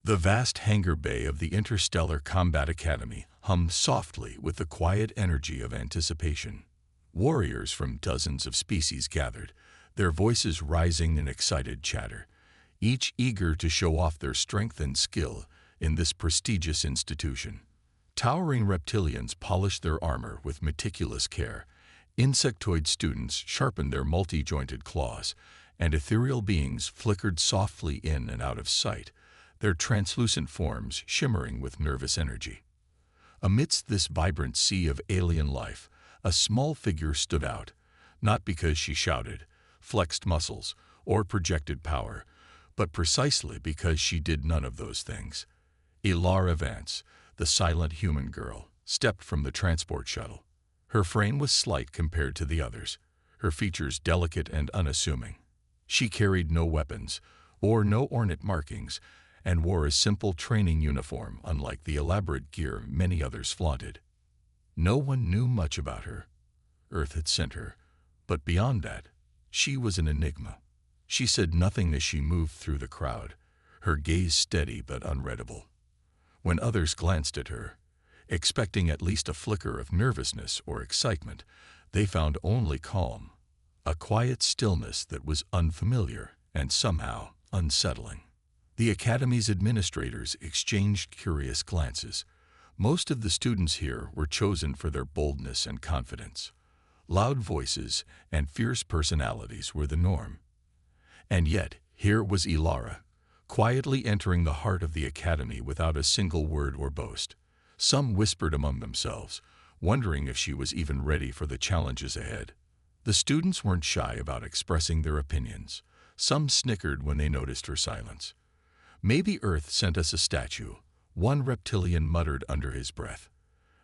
The vast hangar bay of the Interstellar Combat Academy hummed softly with the quiet energy of anticipation. Warriors from dozens of species gathered, their voices rising in excited chatter, each eager to show off their strength and skill in this prestigious institution. Towering reptilians polished their armor with meticulous care, insectoid students sharpened their multi-jointed claws, and ethereal beings flickered softly in and out of sight, their translucent forms shimmering with nervous energy. Amidst this vibrant sea of alien life, a small figure stood out, not because she shouted, flexed muscles, or projected power, but precisely because she did none of those things. Ilara Vance, the silent human girl, stepped from the transport shuttle. Her frame was slight compared to the others, her features delicate and unassuming. She carried no weapons, or no ornate markings, and wore a simple training uniform unlike the elaborate gear many others flaunted. No one knew much about her. Earth had sent her, but beyond that, she was an enigma. She said nothing as she moved through the crowd, her gaze steady but unreadable. When others glanced at her, expecting at least a flicker of nervousness or excitement, they found only calm, a quiet stillness that was unfamiliar and somehow unsettling. The Academy's administrators exchanged curious glances. Most of the students here were chosen for their boldness and confidence. Loud voices and fierce personalities were the norm. And yet, here was Ilara, quietly entering the heart of the Academy without a single word or boast. Some whispered among themselves, wondering if she was even ready for the challenges ahead. The students weren't shy about expressing their opinions. Some snickered when they noticed her silence. "Maybe Earth sent us a statue," one reptilian muttered under his breath.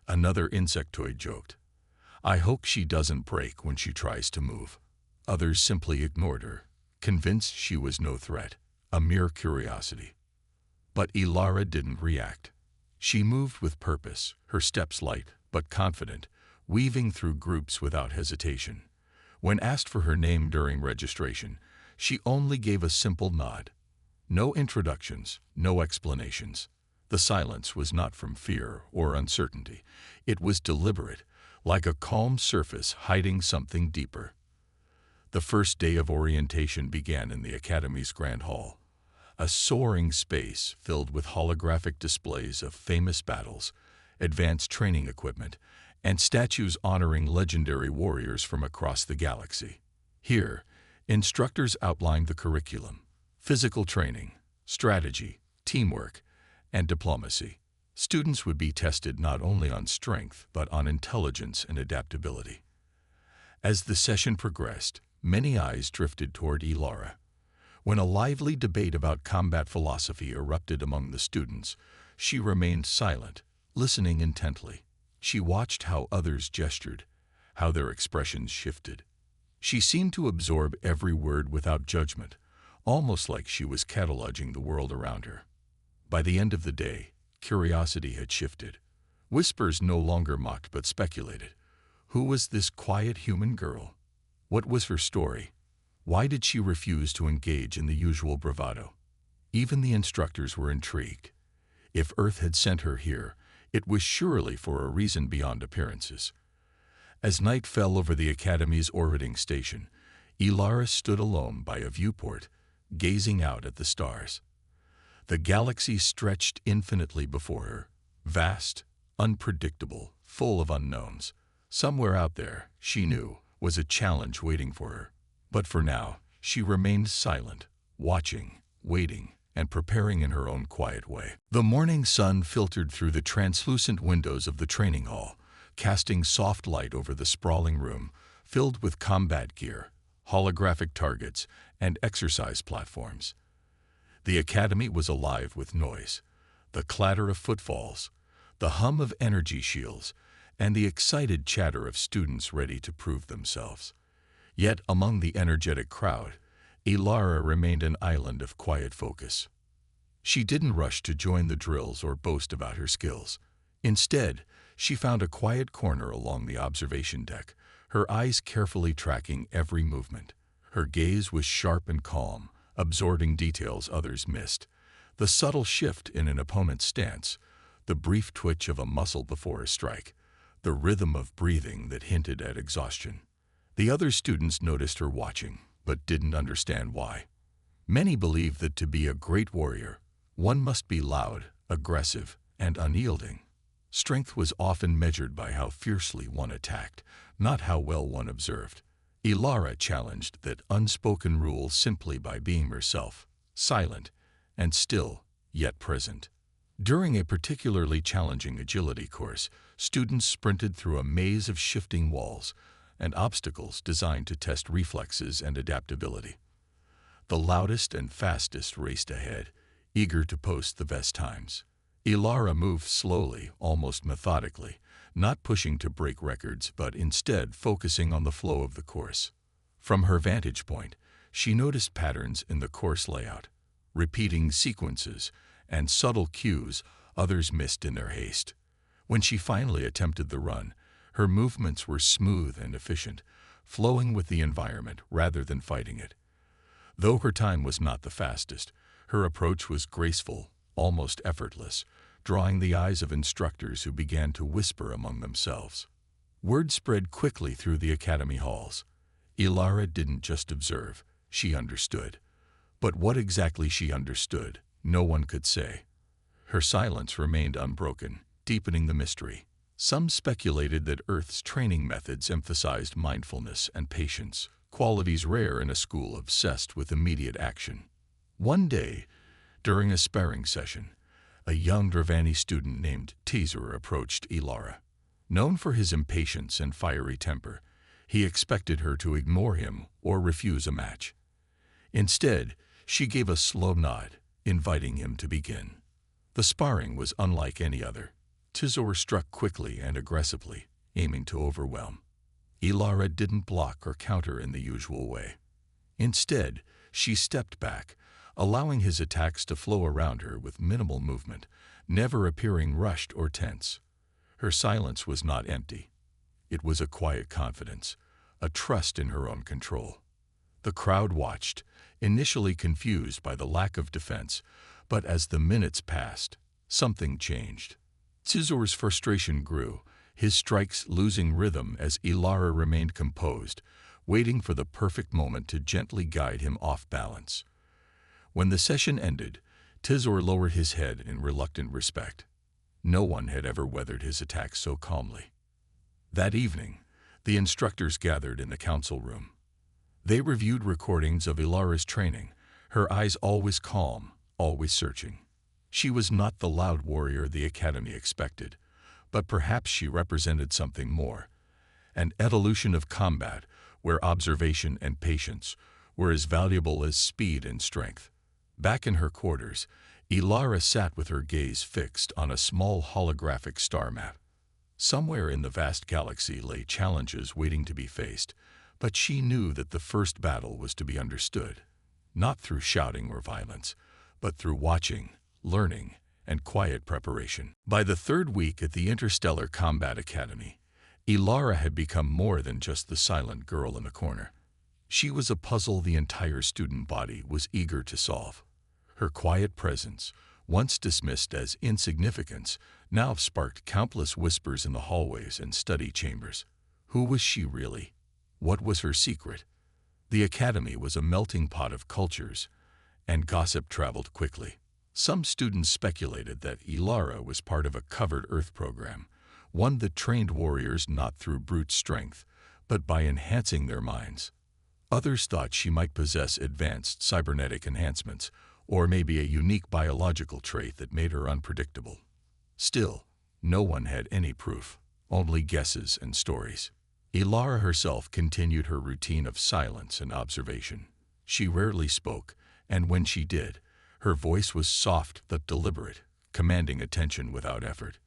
Another insectoid joked, "I hope she doesn't break when she tries to move." Others simply ignored her, convinced she was no threat, a mere curiosity. But Ilara didn't react. She moved with purpose, her steps light but confident, weaving through groups without hesitation. When asked for her name during registration, she only gave a simple nod. No introductions, no explanations. The silence was not from fear or uncertainty. It was deliberate, like a calm surface hiding something deeper. The first day of orientation began in the Academy's Grand Hall, a soaring space filled with holographic displays of famous battles, advanced training equipment, and statues honoring legendary warriors from across the galaxy. Here, instructors outlined the curriculum: physical training, strategy, teamwork, and diplomacy. Students would be tested not only on strength but on intelligence and adaptability. As the session progressed, many eyes drifted toward Ilara. When a lively debate about combat philosophy erupted among the students, she remained silent, listening intently. She watched how others gestured, how their expressions shifted. She seemed to absorb every word without judgment, almost like she was cataloging the world around her. By the end of the day, curiosity had shifted. Whispers no longer mocked but speculated. Who was this quiet human girl? What was her story? Why did she refuse to engage in the usual bravado? Even the instructors were intrigued. If Earth had sent her here, it was surely for a reason beyond appearances. As night fell over the Academy's orbiting station, Ilara stood alone by a viewport, gazing out at the stars. The galaxy stretched infinitely before her, vast, unpredictable, full of unknowns. Somewhere out there, she knew, was a challenge waiting for her. But for now, she remained silent, watching, waiting, and preparing in her own quiet way. The morning sun filtered through the translucent windows of the training hall, casting soft light over the sprawling room, filled with combat gear, holographic targets, and exercise platforms. The Academy was alive with noise, the clatter of footfalls, the hum of energy shields, and the excited chatter of students ready to prove themselves. Yet among the energetic crowd, Ilara remained an island of quiet focus. She didn't rush to join the drills or boast about her skills. Instead, she found a quiet corner along the observation deck, her eyes carefully tracking every movement. Her gaze was sharp and calm, absorbing details others missed. The subtle shift in an opponent's stance, the brief twitch of a muscle before a strike, the rhythm of breathing that hinted at exhaustion. The other students noticed her watching, but didn't understand why. Many believe that to be a great warrior, one must be loud, aggressive, and unyielding. Strength was often measured by how fiercely one attacked, not how well one observed. Ilara challenged that unspoken rule simply by being herself, silent and still, yet present. During a particularly challenging agility course, students sprinted through a maze of shifting walls and obstacles designed to test reflexes and adaptability. The loudest and fastest raced ahead, eager to post the best times. Ilara moved slowly, almost methodically, not pushing to break records, but instead focusing on the flow of the course. From her vantage point, she noticed patterns in the course layout, repeating sequences, and subtle cues others missed in their haste. When she finally attempted the run, her movements were smooth and efficient, flowing with the environment rather than fighting it. Though her time was not the fastest, her approach was graceful, almost effortless, drawing the eyes of instructors who began to whisper among themselves. Word spread quickly through the academy halls. Ilara didn't just observe, she understood. But what exactly she understood, no one could say. Her silence remained unbroken, deepening the mystery. Some speculated that Earth's training methods emphasized mindfulness and patience, qualities rare in a school obsessed with immediate action. One day, during a sparring session, a young Dravani student named Tizur approached Ilara. Known for his impatience and fiery temper, he expected her to ignore him or refuse a match. Instead, she gave a slow nod, inviting him to begin. The sparring was unlike any other. Tizur struck quickly and aggressively, aiming to overwhelm. Ilara didn't block or counter in the usual way. Instead, she stepped back, allowing his attacks to flow around her with minimal movement, never appearing rushed or tense. Her silence was not empty. It was a quiet confidence, a trust in her own control. The crowd watched, initially confused by the lack of defense, but as the minutes passed, something changed. Tizur's frustration grew, his strikes losing rhythm as Ilara remained composed, waiting for the perfect moment to gently guide him off balance. When the session ended, Tizur lowered his head in reluctant respect. No one had ever weathered his attacks so calmly. That evening, the instructors gathered in the council room. They reviewed recordings of Ilara's training, her eyes always calm, always searching. She was not the loud warrior the academy expected, but perhaps she represented something more, an evolution of combat where observation and patience were as valuable as speed and strength. Back in her quarters, Ilara sat with her gaze fixed on a small holographic star map. Somewhere in the vast galaxy lay challenges waiting to be faced, but she knew that the first battle was to be understood, not through shouting or violence, but through watching, learning, and quiet preparation. By the third week at the Interstellar Combat Academy, Ilara had become more than just the silent girl in the corner. She was a puzzle the entire student body was eager to solve. Her quiet presence, once dismissed as insignificance, now sparked countless whispers in the hallways and study chambers. Who was she really? What was her secret? The academy was a melting pot of cultures, and gossip traveled quickly. Some students speculated that Ilara was part of a covered Earth program, one that trained warriors not through brute strength, but by enhancing their minds. Others thought she might possess advanced cybernetic enhancements, or maybe a unique biological trait that made her unpredictable. Still, no one had any proof, only guesses and stories. Ilara herself continued her routine of silence and observation. She rarely spoke, and when she did, her voice was soft but deliberate, commanding attention without effort.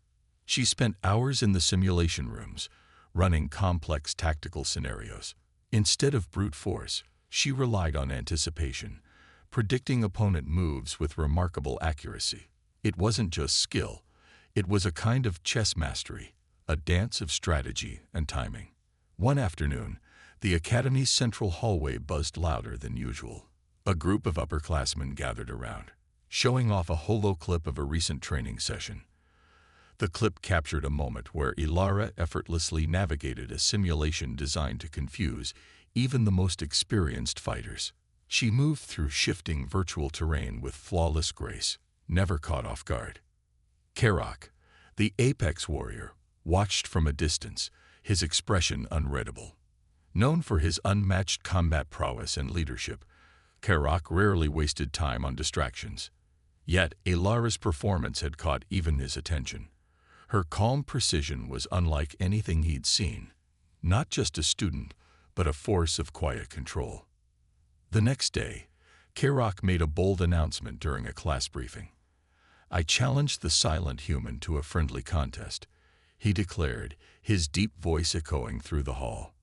She spent hours in the simulation rooms, running complex tactical scenarios. Instead of brute force, she relied on anticipation, predicting opponent moves with remarkable accuracy. It wasn't just skill, it was a kind of chess mastery, a dance of strategy and timing. One afternoon, the academy's central hallway buzzed louder than usual. A group of upperclassmen gathered around. showing off a holo clip of a recent training session. The clip captured a moment where Ilara effortlessly navigated a simulation designed to confuse even the most experienced fighters. She moved through shifting virtual terrain with flawless grace, never caught off guard. Karak, the apex warrior, watched from a distance, his expression unreadable. Known for his unmatched combat prowess and leadership, Karak rarely wasted time on distractions. Yet, Ilara's performance had caught even his attention. Her calm precision was unlike anything he'd seen. Not just a student, but a force of quiet control. The next day, Karak made a bold announcement during a class briefing. "I challenged the silent human to a friendly contest," he declared, his deep voice echoing through the hall.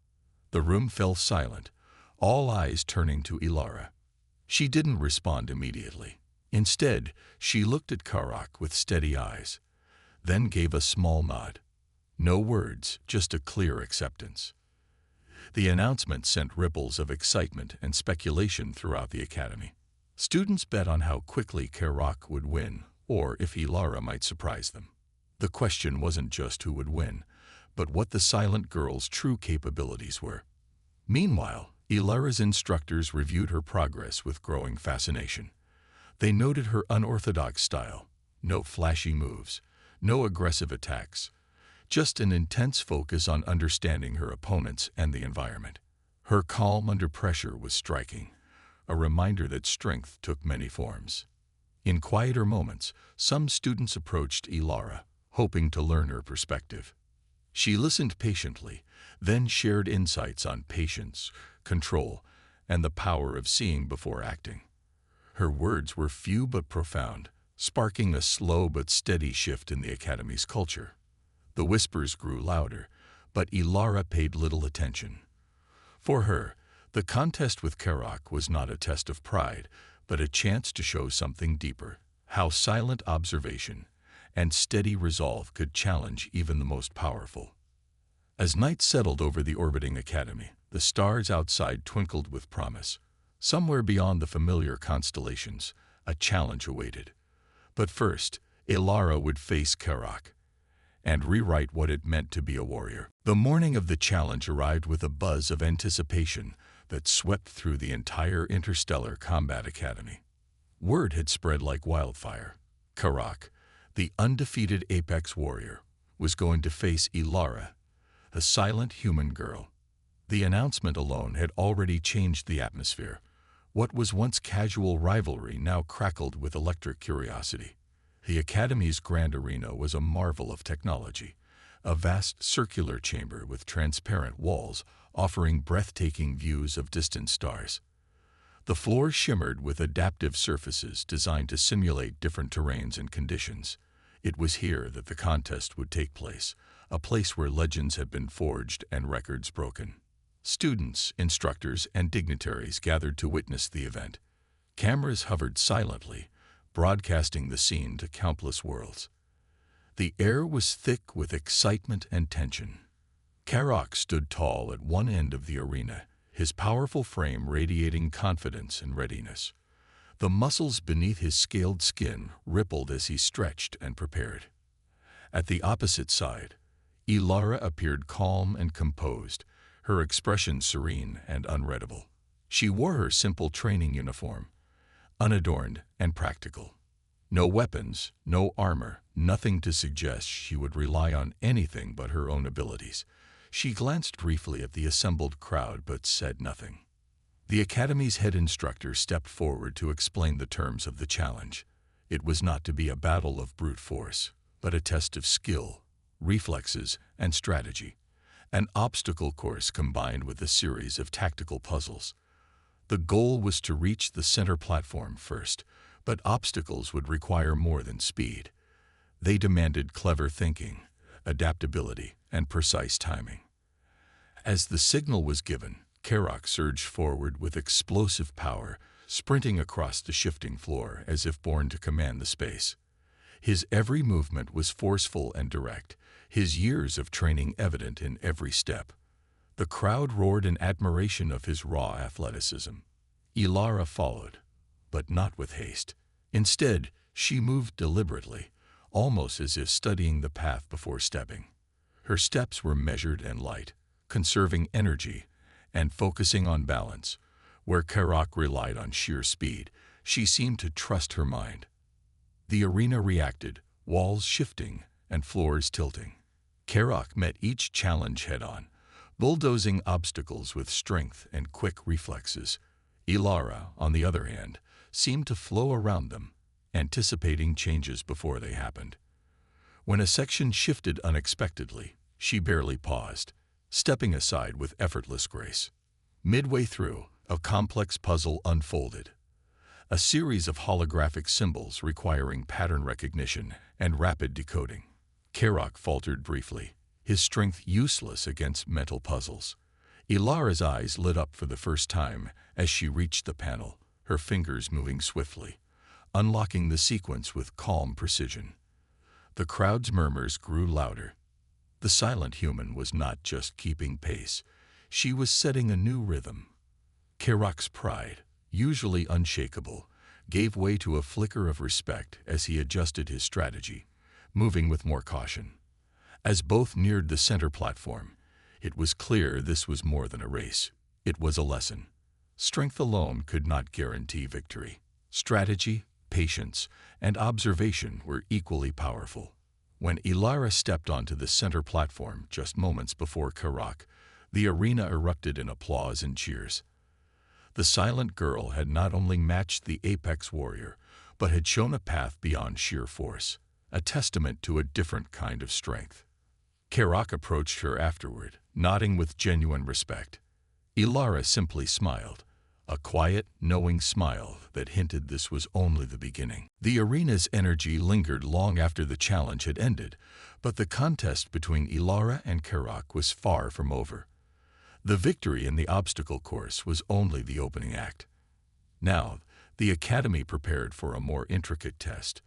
The room fell silent, all eyes turning to Ilara. She didn't respond immediately. Instead, she looked at Karak with steady eyes, then gave a small nod. No words, just a clear acceptance. The announcement sent ripples of excitement and speculation throughout the academy. Students bet on how quickly Karak would win, or if Ilara might surprise them. The question wasn't just who would win, but what the silent girl's true capabilities were. Meanwhile, Ilara's instructors reviewed her progress with growing fascination. They noted her unorthodox style, no flashy moves, no aggressive attacks, just an intense focus on understanding her opponents and the environment. Her calm under pressure was striking, a reminder that strength took many forms. In quieter moments, some students approached Ilara, hoping to learn her perspective. She listened patiently, then shared insights on patience, control, and the power of seeing before acting. Her words were few but profound, sparking a slow but steady shift in the academy's culture. The whispers grew louder, but Ilara paid little attention. For her, the contest with Karak was not a test of pride, but a chance to show something deeper, how silent observation and steady resolve could challenge even the most powerful. As night settled over the orbiting academy, the stars outside twinkled with promise. Somewhere beyond the familiar constellations, a challenge awaited. But first, Ilara would face Karak and rewrite what it meant to be a warrior. The morning of the challenge arrived with a buzz of anticipation that swept through the entire Interstellar Combat Academy. Word had spread like wildfire. Karak, the undefeated apex warrior, was going to face Ilara, a silent human girl. The announcement alone had already changed the atmosphere. What was once casual rivalry now crackled with electric curiosity. The Academy's grand arena was a marvel of technology, a vast circular chamber with transparent walls offering breathtaking views of distant stars. The floor shimmered with adaptive surfaces designed to simulate different terrains and conditions. It was here that the contest would take place, a place where legends had been forged and records broken. Students, instructors, and dignitaries gathered to witness the event. Cameras hovered silently, broadcasting the scene to countless worlds. The air was thick with excitement and tension. Karak stood tall at one end of the arena, his powerful frame radiating confidence and readiness. The muscles beneath his scaled skin rippled as he stretched and prepared. At the opposite side, Ilara appeared calm and composed, her expression serene and unreadable. She wore her simple training uniform, unadorned and practical. No weapons, no armor, nothing to suggest she would rely on anything but her own abilities. She glanced briefly at the assembled crowd but said nothing. The Academy's head instructor stepped forward to explain the terms of the challenge. It was not to be a battle of brute force, but a test of skill, reflexes, and strategy. An obstacle course combined with a series of tactical puzzles. The goal was to reach the center platform first, but obstacles would require more than speed. They demanded clever thinking, adaptability, and precise timing. As the signal was given, Karak surged forward with explosive power, sprinting across the shifting floor as if born to command the space. His every movement was forceful and direct, his years of training evident in every step. The crowd roared in admiration of his raw athleticism. Ilara followed, but not with haste. Instead, she moved deliberately, almost as if studying the path before stepping. Her steps were measured and light, conserving energy and focusing on balance. Where Karak relied on sheer speed, she seemed to trust her mind. The arena reacted, walls shifting and floors tilting. Karak met each challenge head-on, bulldozing obstacles with strength and quick reflexes. Ilara, on the other hand, seemed to flow around them, anticipating changes before they happened. When a section shifted unexpectedly, she barely paused, stepping aside with effortless grace. Midway through, a complex puzzle unfolded. A series of holographic symbols requiring pattern recognition and rapid decoding. Karak faltered briefly, his strength useless against mental puzzles. Ilara's eyes lit up for the first time as she reached the panel, her fingers moving swiftly, unlocking the sequence with calm precision. The crowd's murmurs grew louder. The silent human was not just keeping pace, she was setting a new rhythm. Karak's pride, usually unshakable, gave way to a flicker of respect as he adjusted his strategy, moving with more caution. As both neared the center platform, it was clear this was more than a race. It was a lesson. Strength alone could not guarantee victory. Strategy, patience, and observation were equally powerful. When Ilara stepped onto the center platform just moments before Karak, the arena erupted in applause and cheers. The silent girl had not only matched the apex warrior, but had shown a path beyond sheer force, a testament to a different kind of strength. Karak approached her afterward, nodding with genuine respect. Ilara simply smiled, a quiet, knowing smile that hinted this was only the beginning. The arena's energy lingered long after the challenge had ended, but the contest between Ilara and Karak was far from over. The victory in the obstacle course was only the opening act. Now, the Academy prepared for a more intricate test,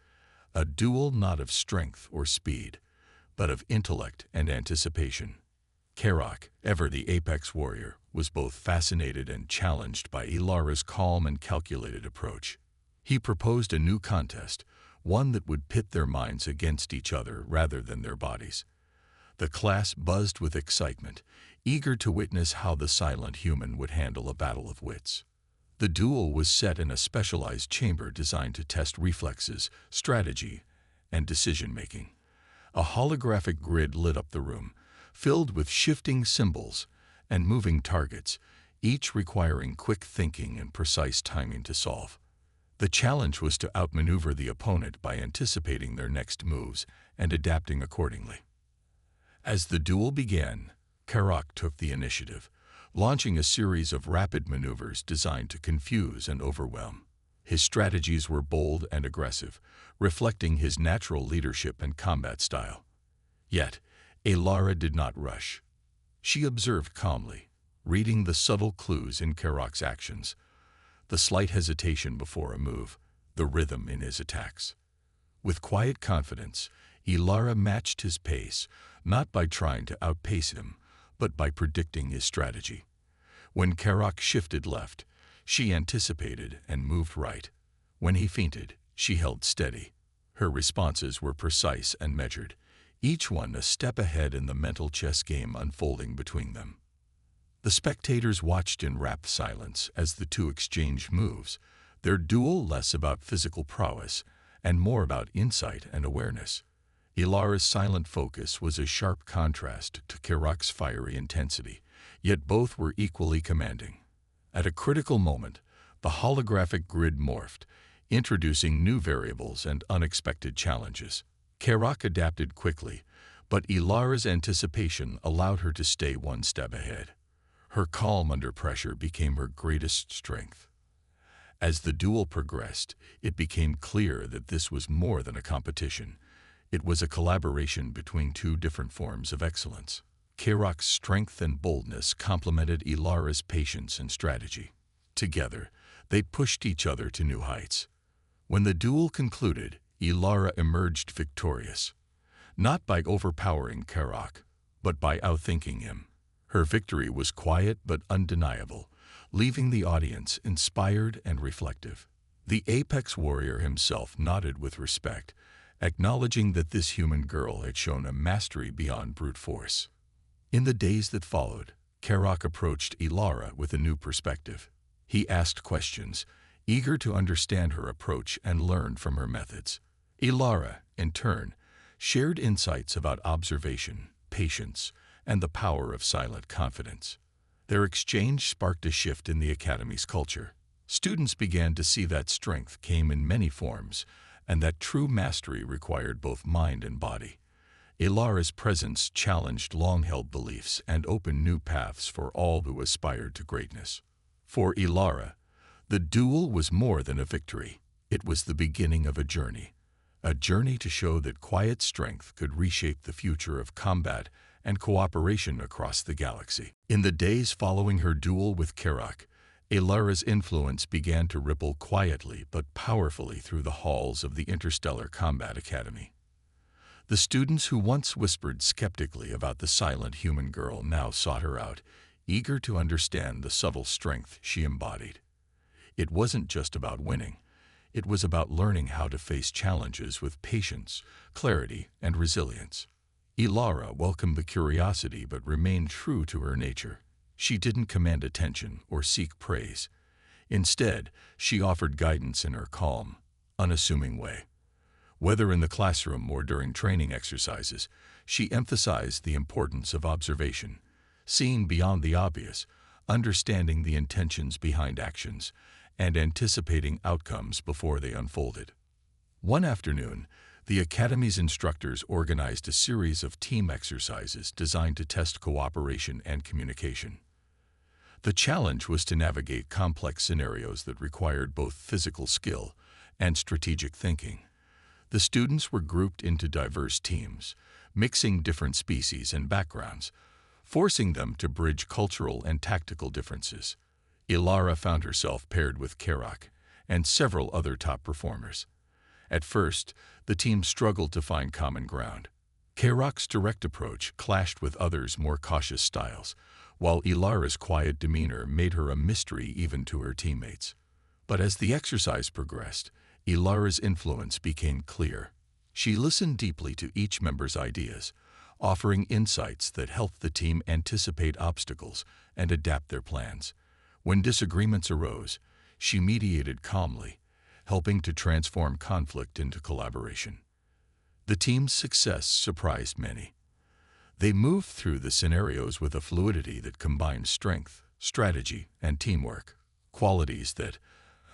a duel not of strength or speed, but of intellect and anticipation. Karak, ever the apex warrior, was both fascinated and challenged by Ilara's calm and calculated approach. He proposed a new contest, one that would pit their minds against each other rather than their bodies. The class buzzed with excitement, eager to witness how the silent human would handle a battle of wits. The duel was set in a specialized chamber designed to test reflexes, strategy, and decision-making. A holographic grid lit up the room, filled with shifting symbols and moving targets, each requiring quick thinking and precise timing to solve. The challenge was to outmaneuver the opponent by anticipating their next moves and adapting accordingly. As the duel began, Karak took the initiative, launching a series of rapid maneuvers designed to confuse and overwhelm. His strategies were bold and aggressive, reflecting his natural leadership and combat style. Yet, Ilara did not rush. She observed calmly, reading the subtle clues in Karak's actions, the slight hesitation before a move, the rhythm in his attacks. With quiet confidence, Ilara matched his pace, not by trying to outpace him, but by predicting his strategy. When Karak shifted left, she anticipated and moved right. When he feinted, she held steady. Her responses were precise and measured, each one a step ahead in the mental chess game unfolding between them. The spectators watched in rapt silence as the two exchanged moves, their duel less about physical prowess and more about insight and awareness. Ilara's silent focus was a sharp contrast to Karak's fiery intensity, yet both were equally commanding. At a critical moment, the holographic grid morphed, introducing new variables and unexpected challenges. Karak adapted quickly, but Ilara's anticipation allowed her to stay one step ahead. Her calm under pressure became her greatest strength. As the duel progressed, it became clear that this was more than a competition. It was a collaboration between two different forms of excellence. Karak's strength and boldness complemented Ilara's patience and strategy. Together, they pushed each other to new heights. When the duel concluded, Ilara emerged victorious, not by overpowering Karak, but by outthinking him. Her victory was quiet but undeniable, leaving the audience inspired and reflective. The apex warrior himself nodded with respect, acknowledging that this human girl had shown a mastery beyond brute force. In the days that followed, Karak approached Ilara with a new perspective. He asked questions, eager to understand her approach and learn from her methods. Ilara, in turn, shared insights about observation, patience, and the power of silent confidence. Their exchange sparked a shift in the Academy's culture. Students began to see that strength came in many forms, and that true mastery required both mind and body. Ilara's presence challenged long-held beliefs and opened new paths for all who aspired to greatness. For Ilara, the duel was more than a victory. It was the beginning of a journey to show that quiet strength could reshape the future of combat and cooperation across the galaxy. In the days following her duel with Karak, Ilara's influence began to ripple quietly but powerfully through the halls of the Interstellar Combat Academy. The students who once whispered skeptically about the silent human girl now sought her out, eager to understand the subtle strength she embodied. It wasn't just about winning. It was about learning how to face challenges with patience, clarity, and resilience. Ilara welcomed the curiosity but remained true to her nature. She didn't command attention or seek praise. Instead, she offered guidance in her calm, unassuming way. Whether in the classroom or during training exercises, she emphasized the importance of observation, seeing beyond the obvious, understanding the intentions behind actions, and anticipating outcomes before they unfolded. One afternoon, the Academy's instructors organized a series of team exercises designed to test cooperation and communication. The challenge was to navigate complex scenarios that required both physical skill and strategic thinking. The students were grouped into diverse teams, mixing different species and backgrounds, forcing them to bridge cultural and tactical differences. Ilara found herself paired with Karak and several other top performers. At first, the team struggled to find common ground. Karak's direct approach clashed with others' more cautious styles, while Ilara's quiet demeanor made her a mystery even to her teammates. But as the exercise progressed, Ilara's influence became clear. She listened deeply to each member's ideas, offering insights that helped the team anticipate obstacles and adapt their plans. When disagreements arose, she mediated calmly, helping to transform conflict into collaboration. The team's success surprised many. They moved through the scenarios with a fluidity that combined strength, strategy, and teamwork, qualities that,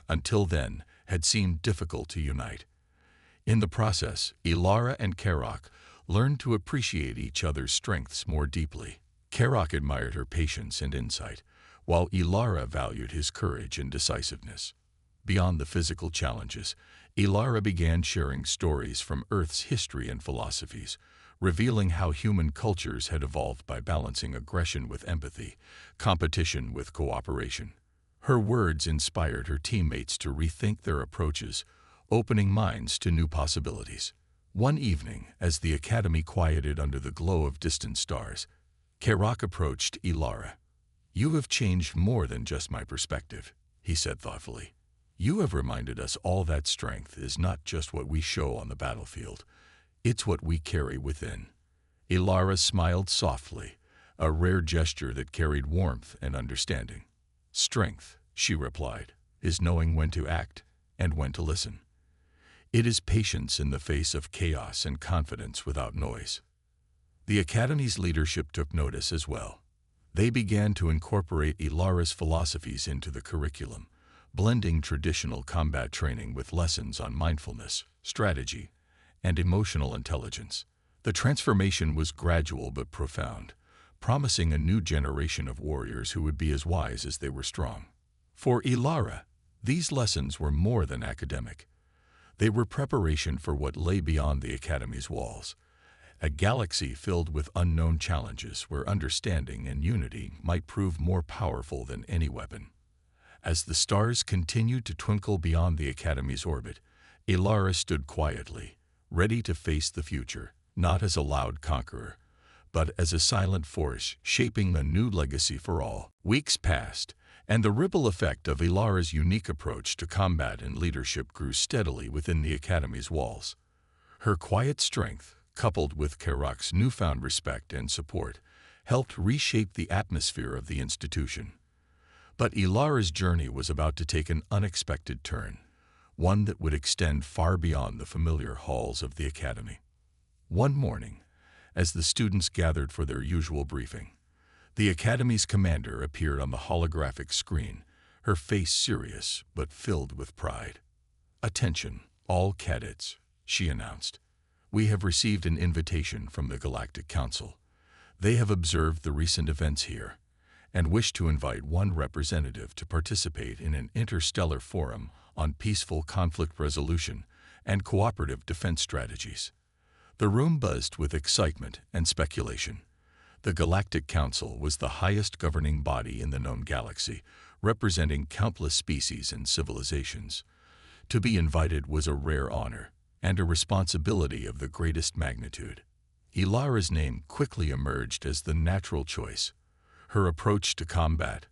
until then, had seemed difficult to unite. In the process, Ilara and Karak learned to appreciate each other's strengths more deeply. Karak admired her patience and insight, while Ilara valued his courage and decisiveness. Beyond the physical challenges, Ilara began sharing stories from Earth's history and philosophies, revealing how human cultures had evolved by balancing aggression with empathy, competition with cooperation. Her words inspired her teammates to rethink their approaches, opening minds to new possibilities. One evening, as the Academy quieted under the glow of distant stars, Karak approached Ilara. "You have changed more than just my perspective," he said thoughtfully. "You have reminded us all that strength is not just what we show on the battlefield. It's what we carry within." Ilara smiled softly, a rare gesture that carried warmth and understanding. "Strength," she replied, "is knowing when to act and when to listen. It is patience in the face of chaos and confidence without noise." The Academy's leadership took notice as well. They began to incorporate Ilara's philosophies into the curriculum, blending traditional combat training with lessons on mindfulness, strategy, and emotional intelligence. The transformation was gradual but profound, promising a new generation of warriors who would be as wise as they were strong. For Ilara, these lessons were more than academic. They were preparation for what lay beyond the Academy's walls, a galaxy filled with unknown challenges where understanding and unity might prove more powerful than any weapon. As the stars continued to twinkle beyond the Academy's orbit, Ilara stood quietly, ready to face the future, not as a loud conqueror, but as a silent force shaping a new legacy for all. Weeks passed, And the ripple effect of Ilara's unique approach to combat and leadership grew steadily within the Academy's walls. Her quiet strength, coupled with Karak's newfound respect and support, helped reshape the atmosphere of the institution. But Ilara's journey was about to take an unexpected turn, one that would extend far beyond the familiar halls of the Academy. One morning, as the students gathered for their usual briefing, the Academy's commander appeared on the holographic screen, her face serious but filled with pride. "Attention, all cadets," she announced. "We have received an invitation from the Galactic Council. They have observed the recent events here and wish to invite one representative to participate in an interstellar forum on peaceful conflict resolution and cooperative defense strategies." The room buzzed with excitement and speculation. The Galactic Council was the highest governing body in the known galaxy, representing countless species and civilizations. To be invited was a rare honor and a responsibility of the greatest magnitude. Ilara's name quickly emerged as the natural choice. Her approach to combat,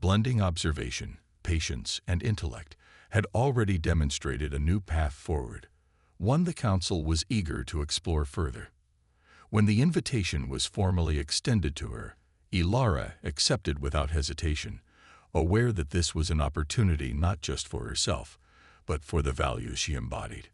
blending observation, patience, and intellect, had already demonstrated a new path forward, one the Council was eager to explore further. When the invitation was formally extended to her, Ilara accepted without hesitation, aware that this was an opportunity not just for herself, but for the values she embodied.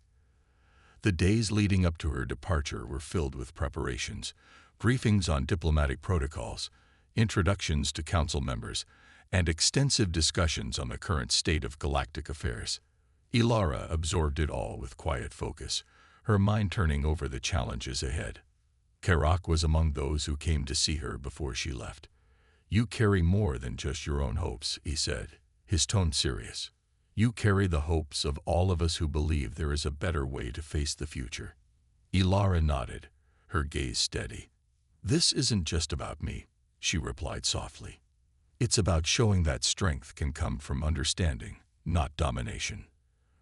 The days leading up to her departure were filled with preparations, briefings on diplomatic protocols, introductions to council members, and extensive discussions on the current state of galactic affairs. Ilara absorbed it all with quiet focus, her mind turning over the challenges ahead. Karak was among those who came to see her before she left. "You carry more than just your own hopes," he said, his tone serious. "You carry the hopes of all of us who believe there is a better way to face the future." Ilara nodded, her gaze steady. "This isn't just about me," she replied softly. "It's about showing that strength can come from understanding, not domination."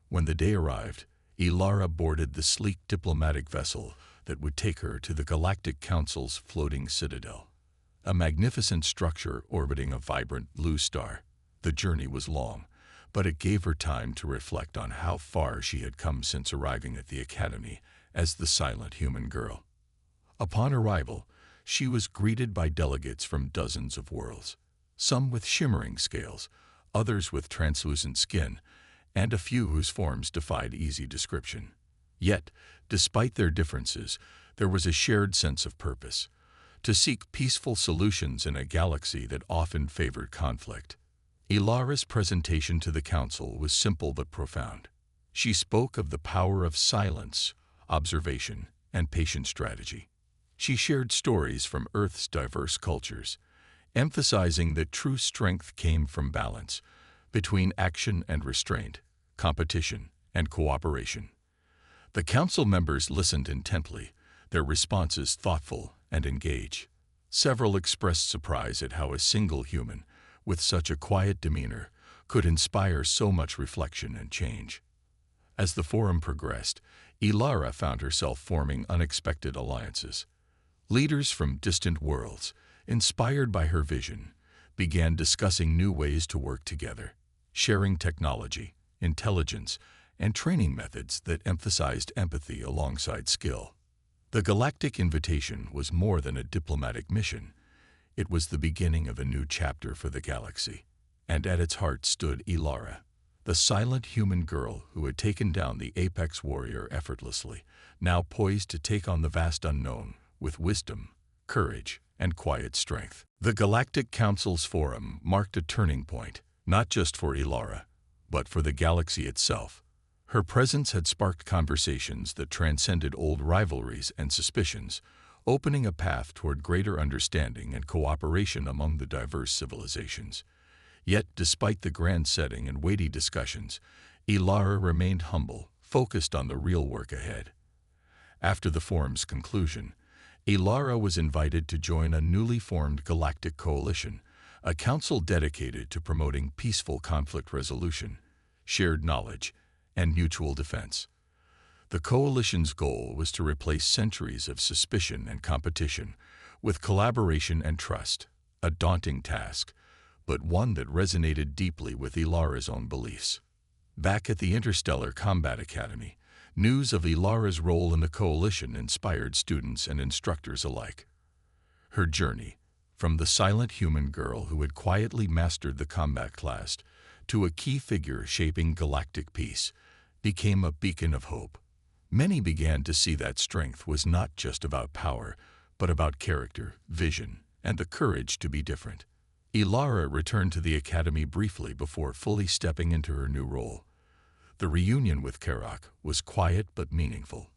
When the day arrived, Ilara boarded the sleek diplomatic vessel that would take her to the Galactic Council's floating citadel, a magnificent structure orbiting a vibrant blue star. The journey was long, but it gave her time to reflect on how far she had come since arriving at the Academy as the silent human girl. Upon arrival, she was greeted by delegates from dozens of worlds, some with shimmering scales, others with translucent skin, and a few whose forms defied easy description. Yet, despite their differences, there was a shared sense of purpose: to seek peaceful solutions in a galaxy that often favored conflict. Ilara's presentation to the Council was simple but profound. She spoke of the power of silence, observation, and patient strategy. She shared stories from Earth's diverse cultures, emphasizing that true strength came from balance between action and restraint, competition and cooperation. The Council members listened intently, their responses thoughtful and engaged. Several expressed surprise at how a single human, with such a quiet demeanor, could inspire so much reflection and change. As the forum progressed, Ilara found herself forming unexpected alliances. Leaders from distant worlds, inspired by her vision, began discussing new ways to work together, sharing technology, intelligence, and training methods that emphasized empathy alongside skill. The Galactic Invitation was more than a diplomatic mission. It was the beginning of a new chapter for the galaxy, and at its heart stood Ilara, the silent human girl who had taken down the apex warrior effortlessly, now poised to take on the vast unknown with wisdom, courage, and quiet strength. The Galactic Council's forum marked a turning point, not just for Ilara, but for the galaxy itself. Her presence had sparked conversations that transcended old rivalries and suspicions, opening a path toward greater understanding and cooperation among the diverse civilizations. Yet, despite the grand setting and weighty discussions, Ilara remained humble, focused on the real work ahead. After the forum's conclusion, Ilara was invited to join a newly formed galactic coalition, a council dedicated to promoting peaceful conflict resolution, shared knowledge, and mutual defense. The coalition's goal was to replace centuries of suspicion and competition with collaboration and trust, a daunting task, but one that resonated deeply with Ilara's own beliefs. Back at the Interstellar Combat Academy, news of Ilara's role in the coalition inspired students and instructors alike. Her journey, from the silent human girl who had quietly mastered the combat class to a key figure shaping galactic peace, became a beacon of hope. Many began to see that strength was not just about power, but about character, vision, and the courage to be different. Ilara returned to the academy briefly before fully stepping into her new role. The reunion with Karak was quiet but meaningful.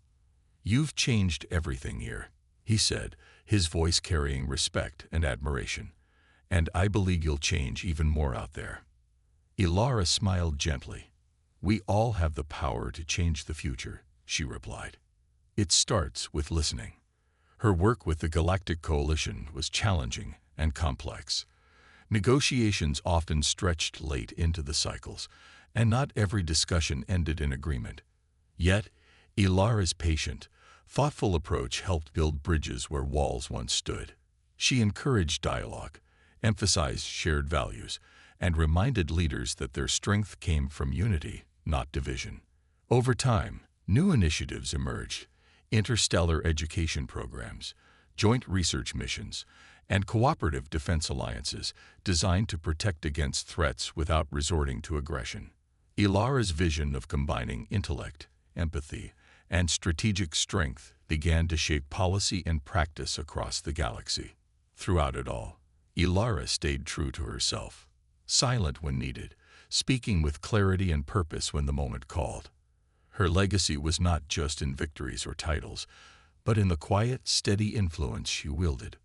"You've changed everything here," he said, his voice carrying respect and admiration. "And I believe you'll change even more out there." Ilara smiled gently. "We all have the power to change the future," she replied. "It starts with listening." Her work with the Galactic Coalition was challenging and complex. Negotiations often stretched late into the cycles, and not every discussion ended in agreement. Yet, Ilara's patient, thoughtful approach helped build bridges where walls once stood. She encouraged dialogue, emphasized shared values, and reminded leaders that their strength came from unity, not division. Over time, new initiatives emerged: interstellar education programs, joint research missions, and cooperative defense alliances designed to protect against threats without resorting to aggression. Ilara's vision of combining intellect, empathy, and strategic strength began to shape policy and practice across the galaxy. Throughout it all, Ilara stayed true to herself, silent when needed, speaking with clarity and purpose when the moment called. Her legacy was not just in victories or titles, but in the quiet, steady influence she wielded.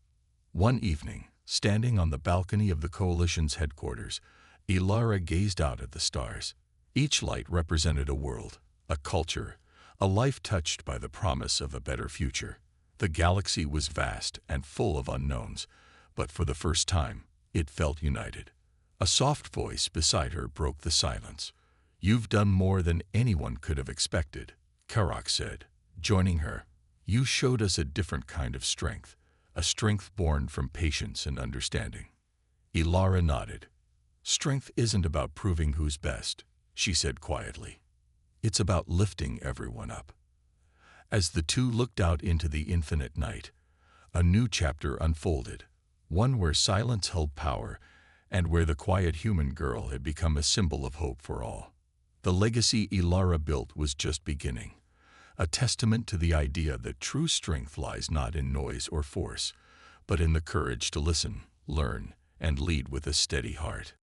One evening, standing on the balcony of the Coalition's headquarters, Ilara gazed out at the stars. Each light represented a world, a culture, a life touched by the promise of a better future. The galaxy was vast and full of unknowns, but for the first time, it felt united. A soft voice beside her broke the silence. "You've done more than anyone could have expected," Karak said, joining her. "You showed us a different kind of strength, a strength born from patience and understanding." Ilara nodded. "Strength isn't about proving who's best," she said quietly. "It's about lifting everyone up." As the two looked out into the infinite night, a new chapter unfolded, one where silence held power and where the quiet human girl had become a symbol of hope for all. The legacy Ilara built was just beginning, a testament to the idea that true strength lies not in noise or force, but in the courage to listen, learn, and lead with a steady heart.